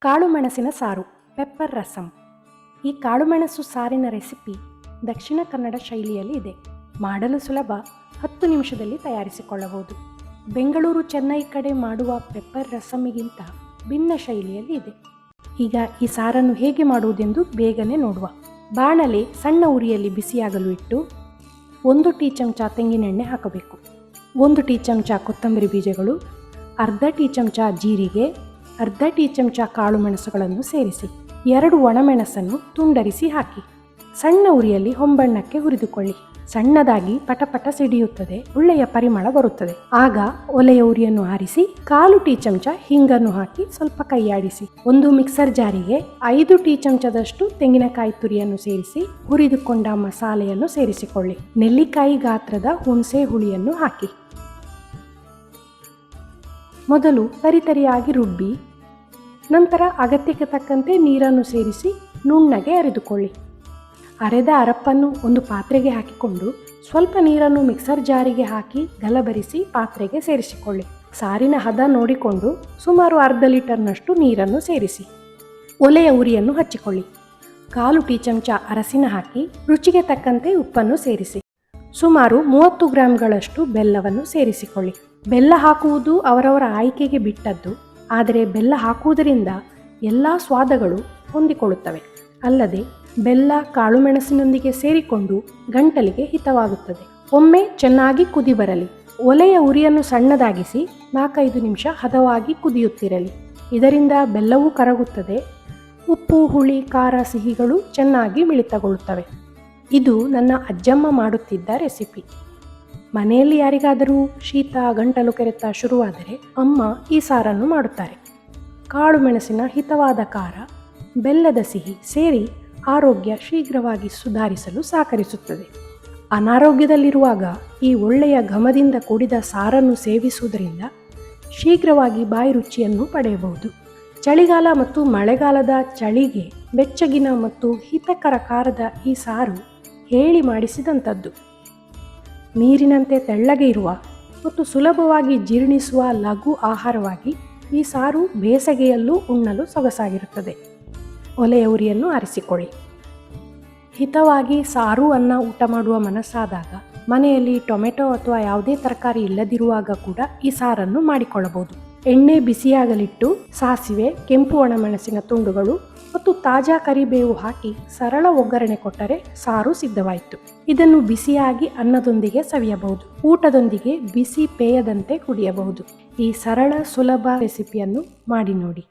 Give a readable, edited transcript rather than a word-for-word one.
ಕಾಳುಮೆಣಸಿನ ಸಾರು, ಪೆಪ್ಪರ್ ರಸಂ. ಈ ಕಾಳುಮೆಣಸು ಸಾರಿನ ರೆಸಿಪಿ ದಕ್ಷಿಣ ಕನ್ನಡ ಶೈಲಿಯಲ್ಲಿ ಇದೆ. ಮಾಡಲು ಸುಲಭ, 10 ನಿಮಿಷದಲ್ಲಿ ತಯಾರಿಸಿಕೊಳ್ಳಬಹುದು. ಬೆಂಗಳೂರು, ಚೆನ್ನೈ ಕಡೆ ಮಾಡುವ ಪೆಪ್ಪರ್ ರಸಮ್ಗಿಂತ ಭಿನ್ನ ಶೈಲಿಯಲ್ಲಿ ಇದೆ. ಈಗ ಈ ಸಾರನ್ನು ಹೇಗೆ ಮಾಡುವುದೆಂದು ಬೇಗನೆ ನೋಡುವ. ಬಾಣಲೆ ಸಣ್ಣ ಉರಿಯಲ್ಲಿ ಬಿಸಿಯಾಗಲು ಇಟ್ಟು 1 ಟೀ ಚಮಚ ತೆಂಗಿನೆಣ್ಣೆ ಹಾಕಬೇಕು. 1 ಟೀ ಚಮಚ ಕೊತ್ತಂಬರಿ ಬೀಜಗಳು, ಅರ್ಧ ಟೀ ಚಮಚ ಜೀರಿಗೆ, ಅರ್ಧ ಟೀ ಚಮಚ ಕಾಳು ಮೆಣಸುಗಳನ್ನು ಸೇರಿಸಿ 2 ಒಣಮೆಣಸನ್ನು ತುಂಡರಿಸಿ ಹಾಕಿ ಸಣ್ಣ ಉರಿಯಲ್ಲಿ ಹೊಂಬಣ್ಣಕ್ಕೆ ಹುರಿದುಕೊಳ್ಳಿ. ಸಣ್ಣದಾಗಿ ಪಟಪಟ ಸಿಡಿಯುತ್ತದೆ, ಒಳ್ಳೆಯ ಪರಿಮಳ ಬರುತ್ತದೆ. ಆಗ ಒಲೆಯ ಉರಿಯನ್ನು ಆರಿಸಿ 1/4 ಟೀ ಚಮಚ ಹಿಂಗನ್ನು ಹಾಕಿ ಸ್ವಲ್ಪ ಕೈಯಾಡಿಸಿ 1 ಮಿಕ್ಸರ್ ಜಾರಿಗೆ 5 ಟೀ ಚಮಚದಷ್ಟು ತೆಂಗಿನಕಾಯಿ ತುರಿಯನ್ನು ಸೇರಿಸಿ ಹುರಿದುಕೊಂಡ ಮಸಾಲೆಯನ್ನು ಸೇರಿಸಿಕೊಳ್ಳಿ. ನೆಲ್ಲಿಕಾಯಿ ಗಾತ್ರದ ಹುಣಸೆ ಹುಳಿಯನ್ನು ಹಾಕಿ ಮೊದಲು ತರಿತರಿಯಾಗಿ ರುಬ್ಬಿ, ನಂತರ ಅಗತ್ಯಕ್ಕೆ ತಕ್ಕಂತೆ ನೀರನ್ನು ಸೇರಿಸಿ ನುಣ್ಣಗೆ ಅರೆದುಕೊಳ್ಳಿ. ಅರೆದ ಅರಪ್ಪನ್ನು ಒಂದು ಪಾತ್ರೆಗೆ ಹಾಕಿಕೊಂಡು ಸ್ವಲ್ಪ ನೀರನ್ನು ಮಿಕ್ಸರ್ ಜಾರಿಗೆ ಹಾಕಿ ಗಲಬರಿಸಿ ಪಾತ್ರೆಗೆ ಸೇರಿಸಿಕೊಳ್ಳಿ. ಸಾರಿನ ಹದ ನೋಡಿಕೊಂಡು ಸುಮಾರು ಅರ್ಧ ಲೀಟರ್ನಷ್ಟು ನೀರನ್ನು ಸೇರಿಸಿ ಒಲೆಯ ಉರಿಯನ್ನು ಹಚ್ಚಿಕೊಳ್ಳಿ. 1/4 ಟೀ ಚಮಚ ಅರಸಿನ ಹಾಕಿ ರುಚಿಗೆ ತಕ್ಕಂತೆ ಉಪ್ಪನ್ನು ಸೇರಿಸಿ ಸುಮಾರು 30 ಗ್ರಾಂಗಳಷ್ಟು ಬೆಲ್ಲವನ್ನು ಸೇರಿಸಿಕೊಳ್ಳಿ. ಬೆಲ್ಲ ಹಾಕುವುದು ಅವರವರ ಆಯ್ಕೆಗೆ ಬಿಟ್ಟದ್ದು, ಆದರೆ ಬೆಲ್ಲ ಹಾಕುವುದರಿಂದ ಎಲ್ಲ ಸ್ವಾದಗಳು ಹೊಂದಿಕೊಳ್ಳುತ್ತವೆ. ಅಲ್ಲದೆ ಬೆಲ್ಲ ಕಾಳುಮೆಣಸಿನೊಂದಿಗೆ ಸೇರಿಕೊಂಡು ಗಂಟಲಿಗೆ ಹಿತವಾಗುತ್ತದೆ. ಒಮ್ಮೆ ಚೆನ್ನಾಗಿ ಕುದಿ ಬರಲಿ. ಒಲೆಯ ಉರಿಯನ್ನು ಸಣ್ಣದಾಗಿಸಿ 4-5 ನಿಮಿಷ ಹದವಾಗಿ ಕುದಿಯುತ್ತಿರಲಿ. ಇದರಿಂದ ಬೆಲ್ಲವೂ ಕರಗುತ್ತದೆ, ಉಪ್ಪು, ಹುಳಿ, ಖಾರ, ಸಿಹಿಗಳು ಚೆನ್ನಾಗಿ ಮಿಳಿತಗೊಳ್ಳುತ್ತವೆ. ಇದು ನನ್ನ ಅಜ್ಜಮ್ಮ ಮಾಡುತ್ತಿದ್ದ ರೆಸಿಪಿ. ಮನೆಯಲ್ಲಿ ಯಾರಿಗಾದರೂ ಶೀತ, ಗಂಟಲು ಕೆರೆತ ಶುರುವಾದರೆ ಅಮ್ಮ ಈ ಸಾರನ್ನು ಮಾಡುತ್ತಾರೆ. ಕಾಳು ಮೆಣಸಿನ ಹಿತವಾದ ಖಾರ, ಬೆಲ್ಲದ ಸಿಹಿ ಸೇರಿ ಆರೋಗ್ಯ ಶೀಘ್ರವಾಗಿ ಸುಧಾರಿಸಲು ಸಹಕರಿಸುತ್ತದೆ. ಅನಾರೋಗ್ಯದಲ್ಲಿರುವಾಗ ಈ ಒಳ್ಳೆಯ ಘಮದಿಂದ ಕೂಡಿದ ಸಾರನ್ನು ಸೇವಿಸುವುದರಿಂದ ಶೀಘ್ರವಾಗಿ ಬಾಯಿ ರುಚಿಯನ್ನು ಪಡೆಯಬಹುದು. ಚಳಿಗಾಲ ಮತ್ತು ಮಳೆಗಾಲದ ಚಳಿಗೆ ಬೆಚ್ಚಗಿನ ಮತ್ತು ಹಿತಕರ ಖಾರದ ಈ ಸಾರು ಹೇಳಿ ಮಾಡಿಸಿದಂಥದ್ದು. ನೀರಿನಂತೆ ತೆಳ್ಳಗೆ ಇರುವ ಮತ್ತು ಸುಲಭವಾಗಿ ಜೀರ್ಣಿಸುವ ಲಘು ಆಹಾರವಾಗಿ ಈ ಸಾರು ಬೇಸಗೆಯಲ್ಲೂ ಉಣ್ಣಲು ಸೊಗಸಾಗಿರುತ್ತದೆ. ಒಲೆಯ ಉರಿಯನ್ನು ಆರಿಸಿಕೊಳ್ಳಿ. ಹಿತವಾಗಿ ಸಾರು ಅನ್ನ ಊಟ ಮಾಡುವ ಮನಸ್ಸಾದಾಗ ಮನೆಯಲ್ಲಿ ಟೊಮೆಟೊ ಅಥವಾ ಯಾವುದೇ ತರಕಾರಿ ಇಲ್ಲದಿರುವಾಗ ಕೂಡ ಈ ಸಾರನ್ನು ಮಾಡಿಕೊಳ್ಳಬಹುದು. ಎಣ್ಣೆ ಬಿಸಿಯಾಗಲಿಟ್ಟು ಸಾಸಿವೆ, ಕೆಂಪು ಒಣಮೆಣಸಿನ ತುಂಡುಗಳು ಮತ್ತು ತಾಜಾ ಕರಿಬೇವು ಹಾಕಿ ಸರಳ ಒಗ್ಗರಣೆ ಕೊಟ್ಟರೆ ಸಾರು ಸಿದ್ಧವಾಯಿತು. ಇದನ್ನು ಬಿಸಿಯಾಗಿ ಅನ್ನದೊಂದಿಗೆ ಸವಿಯಬಹುದು. ಊಟದೊಂದಿಗೆ ಬಿಸಿ ಪೇಯದಂತೆ ಕುಡಿಯಬಹುದು. ಈ ಸರಳ ಸುಲಭ ರೆಸಿಪಿಯನ್ನು ಮಾಡಿ ನೋಡಿ.